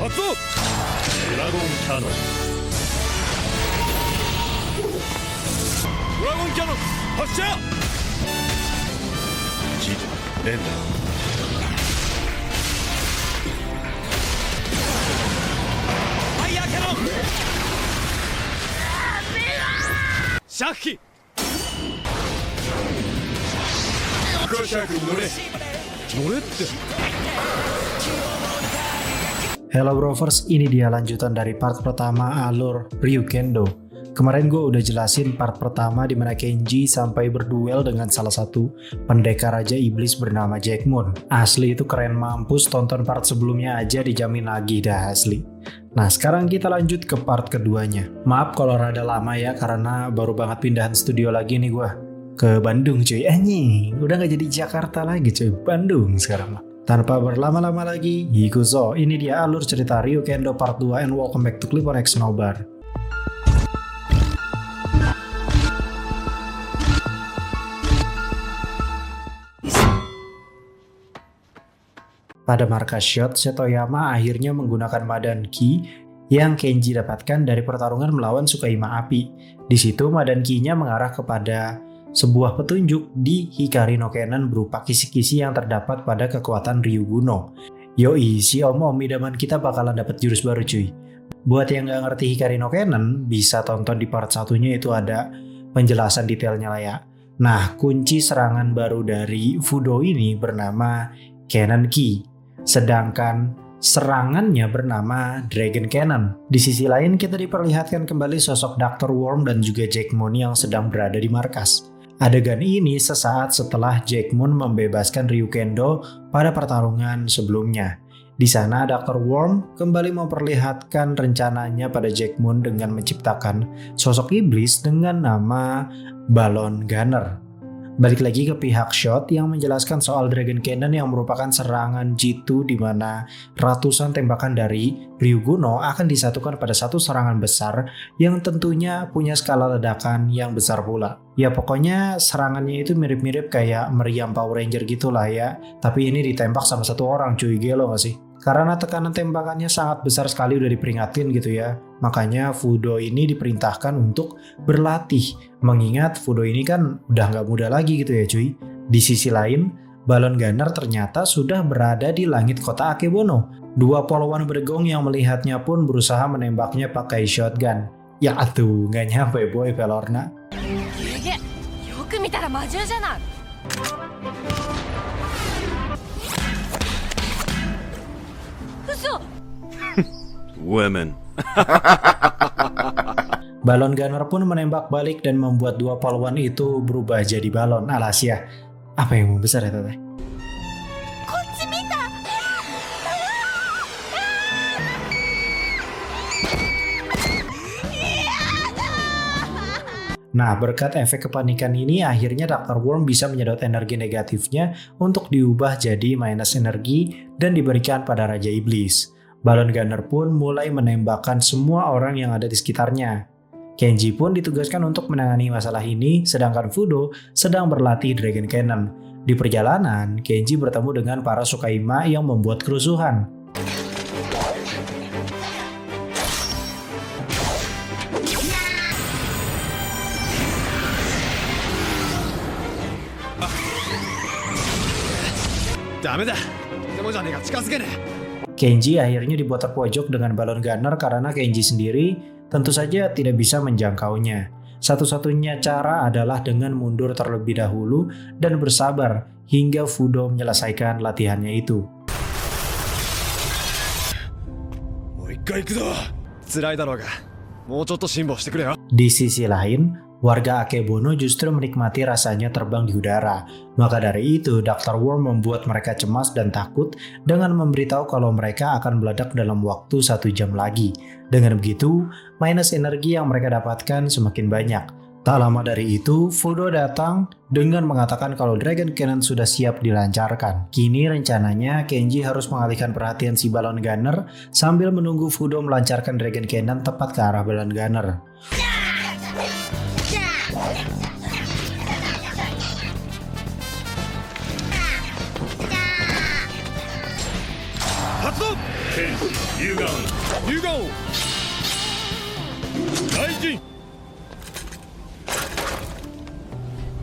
発動。ドラゴンキャノン。ドラゴンキャノン発射。ジ連打。ファイヤーキャノン。シャッキ。クロッシャー君乗れ。乗れって。Hello Brovers, ini dia lanjutan dari part pertama alur Ryukendo. Kemarin gue udah jelasin part pertama di mana Kenji sampai berduel dengan salah satu pendekar Raja Iblis bernama Jack Moon. Asli itu keren mampus, tonton part sebelumnya aja dijamin lagi dah asli. Nah sekarang kita lanjut ke part keduanya. Maaf kalau rada lama ya karena baru banget pindahan studio lagi nih gue. Ke Bandung cuy, anjing udah gak jadi Jakarta lagi cuy, Bandung sekarang mah. Tanpa berlama-lama lagi, Hikuzo, ini dia alur cerita Ryukendo Part 2 and welcome back to Clip on X Nobar. Pada markas shot, Setoyama akhirnya menggunakan Madan Ki yang Kenji dapatkan dari pertarungan melawan Tsukaima Api. Di situ Madan Ki-nya mengarah kepada sebuah petunjuk di Hikari no Kennen berupa kisi-kisi yang terdapat pada kekuatan Ryuguno. Yoi, si om-om idaman kita bakalan dapat jurus baru cuy. Buat yang gak ngerti Hikari no Kennen, bisa tonton di part satunya itu ada penjelasan detailnya lah ya. Nah, kunci serangan baru dari Fudo ini bernama Kennen Ki. Sedangkan serangannya bernama Dragon Cannon. Di sisi lain kita diperlihatkan kembali sosok Dr. Worm dan juga Jack Moon yang sedang berada di markas. Adegan ini sesaat setelah Jack Moon membebaskan Ryukendo pada pertarungan sebelumnya. Di sana Dr. Worm kembali memperlihatkan rencananya pada Jack Moon dengan menciptakan sosok iblis dengan nama Balon Gunner. Balik lagi ke pihak shot yang menjelaskan soal Dragon Cannon yang merupakan serangan jitu di mana ratusan tembakan dari Ryuguno akan disatukan pada satu serangan besar yang tentunya punya skala ledakan yang besar pula. Ya pokoknya serangannya itu mirip-mirip kayak meriam Power Ranger gitulah ya, tapi ini ditembak sama satu orang cuy, gelo gak sih? Karena tekanan tembakannya sangat besar sekali udah diperingatin gitu ya. Makanya Fudo ini diperintahkan untuk berlatih. Mengingat Fudo ini kan udah gak muda lagi gitu ya cuy. Di sisi lain, Balon Gunner ternyata sudah berada di langit kota Akebono. Dua polwan bergong yang melihatnya pun berusaha menembaknya pakai shotgun. Ya atuh, gak nyampe boy Velorna. Women. Balon Gunner pun menembak balik dan membuat dua polwan itu berubah jadi balon. Alas ya, apa yang membesar ya teteh? Nah, berkat efek kepanikan ini, akhirnya Dr. Worm bisa menyedot energi negatifnya untuk diubah jadi minus energi dan diberikan pada Raja Iblis. Balon Gunner pun mulai menembakkan semua orang yang ada di sekitarnya. Kenji pun ditugaskan untuk menangani masalah ini, sedangkan Fudo sedang berlatih Dragon Cannon. Di perjalanan, Kenji bertemu dengan para Tsukaima yang membuat kerusuhan. Kenji akhirnya dibuat terpojok dengan Balon Gunner karena Kenji sendiri tentu saja tidak bisa menjangkaunya. Satu-satunya cara adalah dengan mundur terlebih dahulu dan bersabar hingga Fudo menyelesaikan latihannya itu. Di sisi lain, warga Akebono justru menikmati rasanya terbang di udara. Maka dari itu, Dr. Worm membuat mereka cemas dan takut dengan memberitahu kalau mereka akan meledak dalam waktu 1 jam lagi. Dengan begitu, minus energi yang mereka dapatkan semakin banyak. Tak lama dari itu, Fudo datang dengan mengatakan kalau Dragon Cannon sudah siap dilancarkan. Kini rencananya Kenji harus mengalihkan perhatian si Balon Gunner sambil menunggu Fudo melancarkan Dragon Cannon tepat ke arah Balon Gunner. 龍眼龍眼王大臣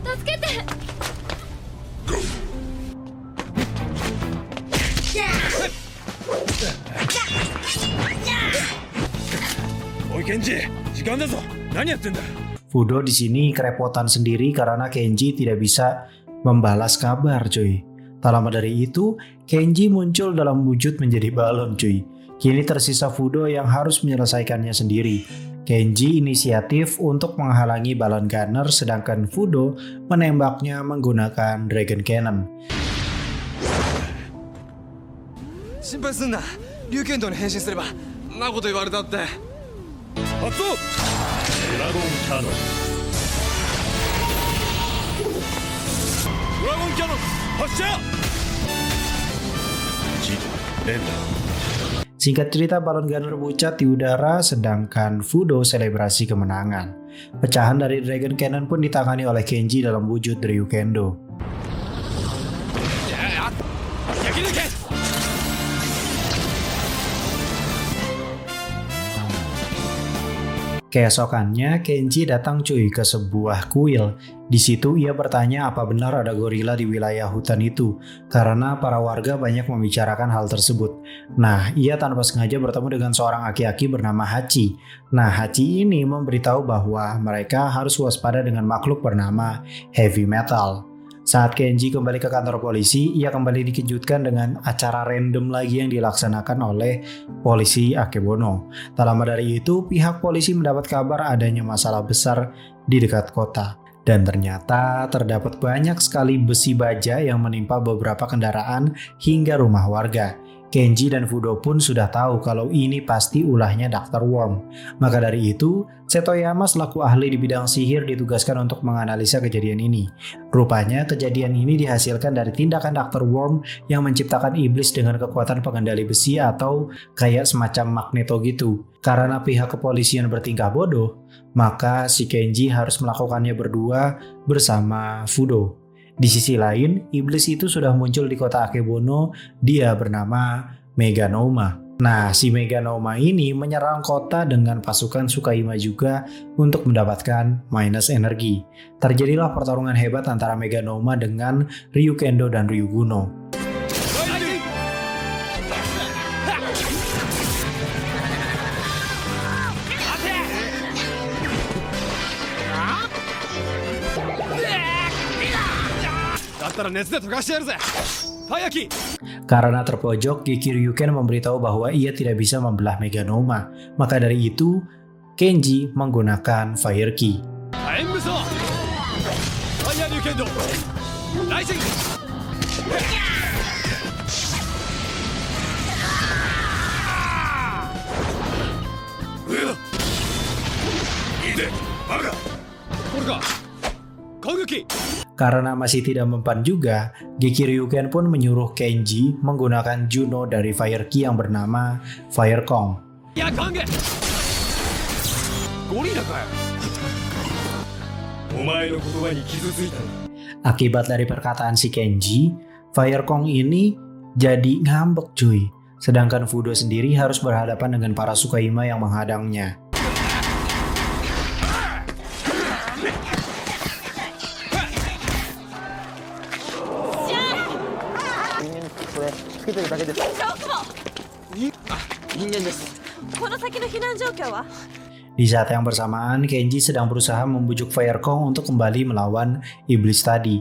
助けて。おいケンジ時間だぞ何やってんだ Fudo di sini kerepotan sendiri karena Kenji tidak bisa membalas kabar, cuy. Tak lama dari itu, Kenji muncul dalam wujud menjadi balon, cuy. Kini tersisa Fudo yang harus menyelesaikannya sendiri. Kenji inisiatif untuk menghalangi balon gunner, sedangkan Fudo menembaknya menggunakan Dragon Cannon. 心配すんな龍剣道に変身すればんなこと言われたって発動ドラゴンキャノンドラゴンキャノン発射ジド連打 Singkat cerita, balon gunner pucat di udara sedangkan Fudo selebrasi kemenangan. Pecahan dari Dragon Cannon pun ditangani oleh Kenji dalam wujud Ryukendo. 焼き抜け Keesokannya, Kenji datang cuy ke sebuah kuil. Di situ ia bertanya apa benar ada gorila di wilayah hutan itu, karena para warga banyak membicarakan hal tersebut. Nah, ia tanpa sengaja bertemu dengan seorang aki-aki bernama Hachi. Nah, Hachi ini memberitahu bahwa mereka harus waspada dengan makhluk bernama Heavy Metal. Saat Kenji kembali ke kantor polisi, ia kembali dikejutkan dengan acara random lagi yang dilaksanakan oleh polisi Akebono. Tak lama dari itu, pihak polisi mendapat kabar adanya masalah besar di dekat kota. Dan ternyata terdapat banyak sekali besi baja yang menimpa beberapa kendaraan hingga rumah warga. Kenji dan Fudo pun sudah tahu kalau ini pasti ulahnya Dr. Worm. Maka dari itu, Setoyama selaku ahli di bidang sihir ditugaskan untuk menganalisa kejadian ini. Rupanya kejadian ini dihasilkan dari tindakan Dr. Worm yang menciptakan iblis dengan kekuatan pengendali besi atau kayak semacam magneto gitu. Karena pihak kepolisian bertingkah bodoh, maka si Kenji harus melakukannya berdua bersama Fudo. Di sisi lain, iblis itu sudah muncul di kota Akebono, dia bernama Meganoma. Nah, si Meganoma ini menyerang kota dengan pasukan Tsukaima juga untuk mendapatkan minus energi. Terjadilah pertarungan hebat antara Meganoma dengan Ryukendo dan Ryuguno. Karena terpojok, Geki Ryuken memberitahu bahwa ia tidak bisa membelah Meganoma. Maka dari itu, Kenji menggunakan Fire Ki. Karena masih tidak mempan juga, Geki Ryuken pun menyuruh Kenji menggunakan Juno dari Fire Ki yang bernama Fire Kong. Akibat dari perkataan si Kenji, Fire Kong ini jadi ngambek cuy. Sedangkan Fudo sendiri harus berhadapan dengan para Tsukaima yang menghadangnya. Di saat yang bersamaan, Kenji sedang berusaha membujuk Fire Kong untuk kembali melawan iblis tadi.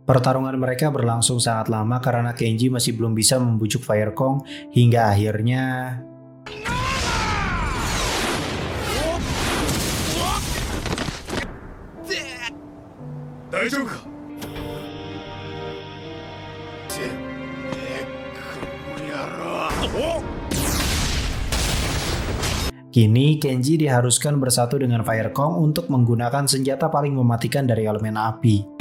Pertarungan mereka berlangsung sangat lama karena Kenji masih belum bisa membujuk Fire Kong hingga akhirnya kini Kenji diharuskan bersatu dengan Fire Kong untuk menggunakan senjata paling mematikan dari elemen api.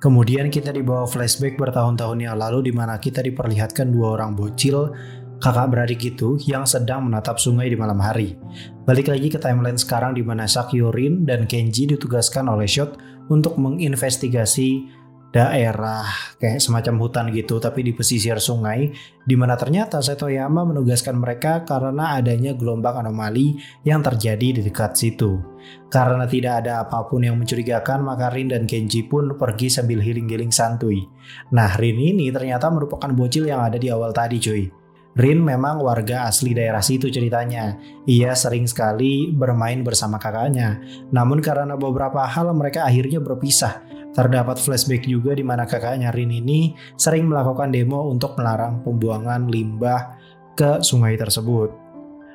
Kemudian kita dibawa flashback bertahun-tahun yang lalu di mana kita diperlihatkan dua orang bocil kakak beradik itu yang sedang menatap sungai di malam hari. Balik lagi ke timeline sekarang di mana Sakyo, Rin, dan Kenji ditugaskan oleh Shot untuk menginvestigasi daerah kayak semacam hutan gitu tapi di pesisir sungai, di mana ternyata Setoyama menugaskan mereka karena adanya gelombang anomali yang terjadi di dekat situ. Karena tidak ada apapun yang mencurigakan, maka Rin dan Kenji pun pergi sambil healing-healing santuy. Nah, Rin ini ternyata merupakan bocil yang ada di awal tadi cuy. Rin memang warga asli daerah situ ceritanya. Ia sering sekali bermain bersama kakaknya. Namun karena beberapa hal mereka akhirnya berpisah. Terdapat flashback juga di mana kakaknya Rin ini sering melakukan demo untuk melarang pembuangan limbah ke sungai tersebut.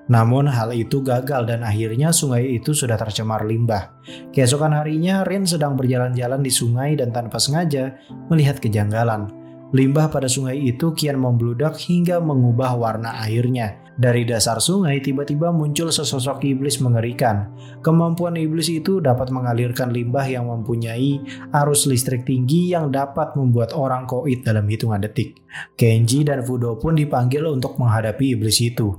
Namun hal itu gagal dan akhirnya sungai itu sudah tercemar limbah. Keesokan harinya Rin sedang berjalan-jalan di sungai dan tanpa sengaja melihat kejanggalan. Limbah pada sungai itu kian membludak hingga mengubah warna airnya. Dari dasar sungai tiba-tiba muncul sesosok iblis mengerikan. Kemampuan iblis itu dapat mengalirkan limbah yang mempunyai arus listrik tinggi yang dapat membuat orang koit dalam hitungan detik. Kenji dan Fudo pun dipanggil untuk menghadapi iblis itu.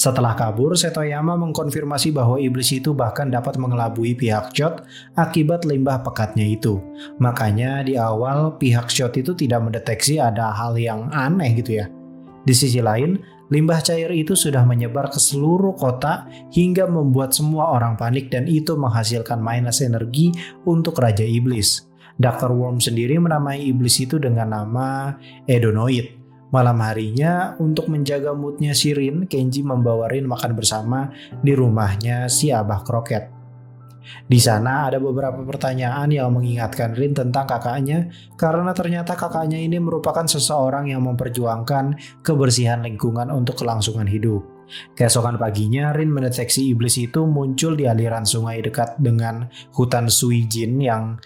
Setelah kabur, Setoyama mengkonfirmasi bahwa iblis itu bahkan dapat mengelabui pihak Shot akibat limbah pekatnya itu. Makanya di awal pihak Shot itu tidak mendeteksi ada hal yang aneh gitu ya. Di sisi lain, limbah cair itu sudah menyebar ke seluruh kota hingga membuat semua orang panik dan itu menghasilkan minus energi untuk Raja Iblis. Dr. Worm sendiri menamai iblis itu dengan nama Edonoid. Malam harinya, untuk menjaga moodnya si Rin, Kenji membawa Rin makan bersama di rumahnya si Abah Kroket. Di sana ada beberapa pertanyaan yang mengingatkan Rin tentang kakaknya karena ternyata kakaknya ini merupakan seseorang yang memperjuangkan kebersihan lingkungan untuk kelangsungan hidup. Keesokan paginya, Rin mendeteksi iblis itu muncul di aliran sungai dekat dengan hutan Suijin yang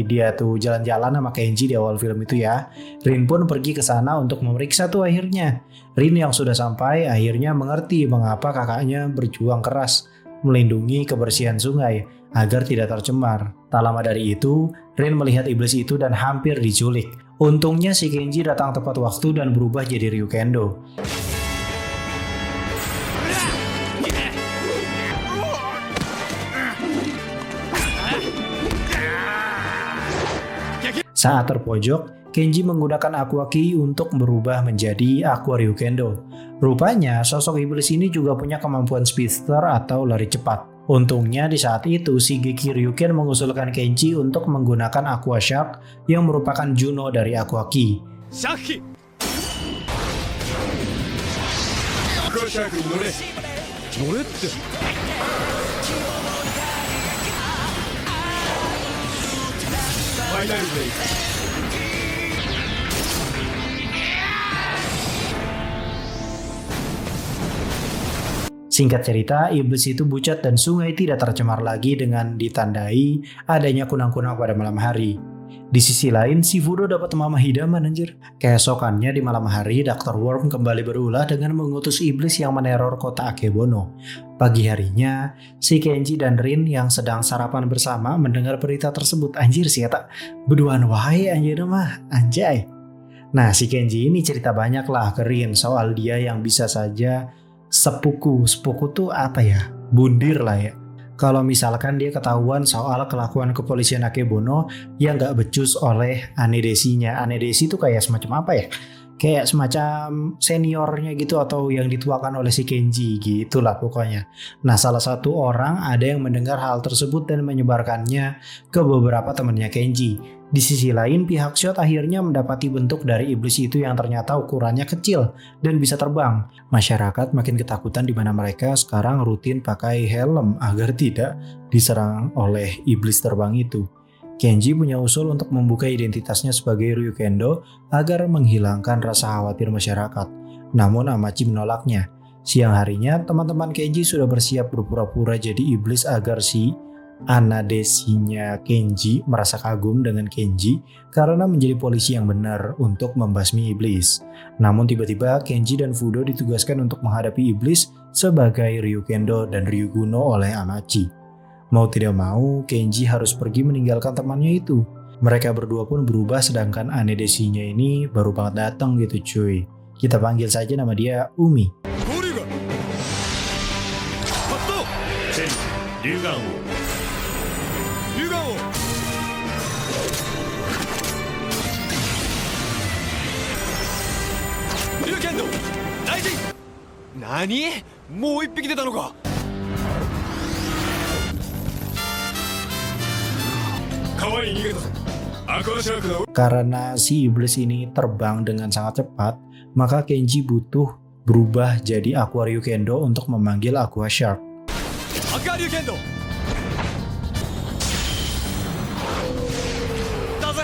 dia tuh jalan-jalan sama Kenji di awal film itu ya. Rin pun pergi ke sana untuk memeriksa tuh akhirnya. Rin yang sudah sampai akhirnya mengerti mengapa kakaknya berjuang keras melindungi kebersihan sungai agar tidak tercemar. Tak lama dari itu, Rin melihat iblis itu dan hampir diculik. Untungnya si Kenji datang tepat waktu dan berubah jadi Ryukendo. Saat terpojok, Kenji menggunakan Aqua Ki untuk berubah menjadi Aqua Ryukendo. Rupanya, sosok iblis ini juga punya kemampuan speedster atau lari cepat. Untungnya di saat itu, Shigeki Ryuken mengusulkan Kenji untuk menggunakan Aqua Shark yang merupakan Juno dari Aqua Ki. Shaki! Aqua Sharkに乗れ。乗れって。ファイナルブレイク。Singkat cerita, iblis itu bucat dan sungai tidak tercemar lagi dengan ditandai adanya kunang-kunang pada malam hari. Di sisi lain, si Fudo dapat mama hidaman anjir. Keesokannya di malam hari, Dr. Worm kembali berulah dengan mengutus iblis yang meneror kota Akebono. Pagi harinya, si Kenji dan Rin yang sedang sarapan bersama mendengar berita tersebut. Anjir sih kata, beduan wae anjir mah, anjay. Nah, si Kenji ini cerita banyak lah ke Rin soal dia yang bisa saja sepuku tuh apa ya? Bundir lah ya. Kalau misalkan dia ketahuan soal kelakuan kepolisian Akebono yang gak becus oleh Anedesinya. Anedesi itu kayak semacam apa ya? Kayak semacam seniornya gitu atau yang dituakan oleh si Kenji gitulah pokoknya. Nah, salah satu orang ada yang mendengar hal tersebut dan menyebarkannya ke beberapa temannya Kenji. Di sisi lain, pihak Shot akhirnya mendapati bentuk dari iblis itu yang ternyata ukurannya kecil dan bisa terbang. Masyarakat makin ketakutan di mana mereka sekarang rutin pakai helm agar tidak diserang oleh iblis terbang itu. Kenji punya usul untuk membuka identitasnya sebagai Ryukendo agar menghilangkan rasa khawatir masyarakat. Namun Amachi menolaknya. Siang harinya, teman-teman Kenji sudah bersiap berpura-pura jadi iblis agar si Anadesinya Kenji merasa kagum dengan Kenji karena menjadi polisi yang benar untuk membasmi iblis. Namun tiba-tiba Kenji dan Fudo ditugaskan untuk menghadapi iblis sebagai Ryukendo dan Ryuguno oleh Amachi. Mau tidak mau, Kenji harus pergi meninggalkan temannya itu. Mereka berdua pun berubah sedangkan Anadesinya ini baru banget datang gitu cuy. Kita panggil saja nama dia Umi. ゴリラ発動チェンジ龍眼王龍眼王龍剣道大臣何？もう一匹出たのか。川に逃げたぞアクアシャークの Karena si iblis ini terbang dengan sangat cepat, maka Kenji butuh berubah jadi Aqua Ryukendo untuk memanggil Aqua Shark. アクア龍剣道だぜ。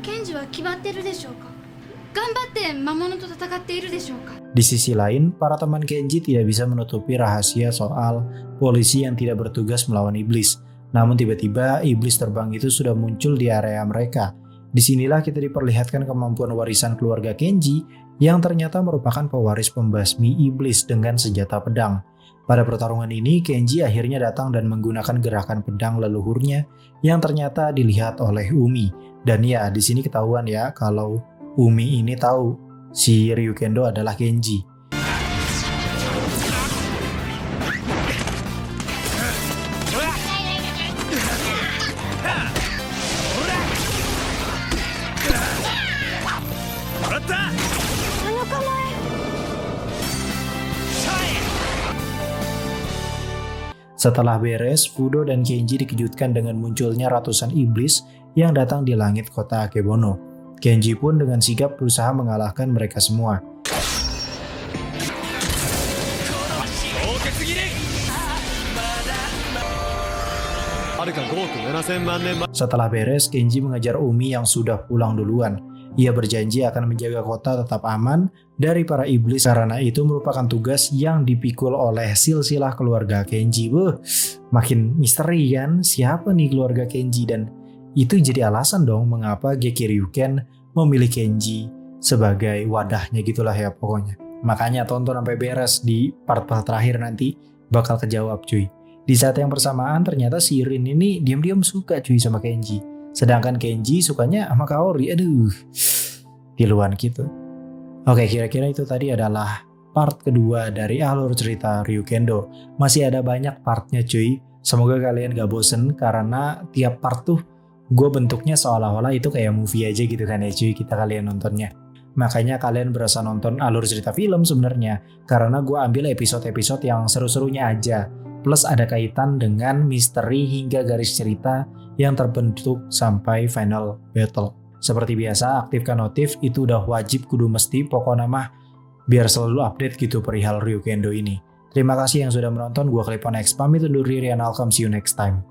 ケンジは決まってるでしょうか。頑張って魔物と戦っているでしょうか。 Di sisi lain, para teman Kenji tidak bisa menutupi rahasia soal polisi yang tidak bertugas melawan iblis. Namun tiba-tiba iblis terbang itu sudah muncul di area mereka. Disinilah kita diperlihatkan kemampuan warisan keluarga Kenji yang ternyata merupakan pewaris pembasmi iblis dengan senjata pedang. Pada pertarungan ini, Kenji akhirnya datang dan menggunakan gerakan pedang leluhurnya yang ternyata dilihat oleh Umi. Dan ya, di sini ketahuan ya kalau Umi ini tahu si Ryukendo adalah Kenji. Setelah beres, Fudo dan Kenji dikejutkan dengan munculnya ratusan iblis yang datang di langit kota Akebono. Kenji pun dengan sigap berusaha mengalahkan mereka semua. Setelah beres, Kenji mengejar Umi yang sudah pulang duluan. Ia berjanji akan menjaga kota tetap aman dari para iblis karena itu merupakan tugas yang dipikul oleh silsilah keluarga Kenji. Makin misteri kan siapa nih keluarga Kenji, dan itu jadi alasan dong mengapa Geki Ryuken memilih Kenji sebagai wadahnya gitulah ya pokoknya. Makanya tonton sampai beres, di part-part terakhir nanti bakal kejawab cuy. Di saat yang bersamaan ternyata si Rin ini diam-diam suka cuy sama Kenji. Sedangkan Kenji sukanya sama Kaori. Aduh, piluan gitu. Oke, kira-kira itu tadi adalah part kedua dari alur cerita Ryukendo. Masih ada banyak partnya cuy. Semoga kalian gak bosen karena tiap part tuh gue bentuknya seolah-olah itu kayak movie aja gitu kan ya cuy, kita kalian nontonnya. Makanya kalian berasa nonton alur cerita film sebenarnya, karena gue ambil episode-episode yang seru-serunya aja. Plus ada kaitan dengan misteri hingga garis cerita yang terbentuk sampai final battle. Seperti biasa, aktifkan notif, itu udah wajib kudu mesti, pokoknya mah biar selalu update gitu perihal Ryukendo ini. Terima kasih yang sudah menonton, gue Clipon X pamit undur diri and I'll come see you next time.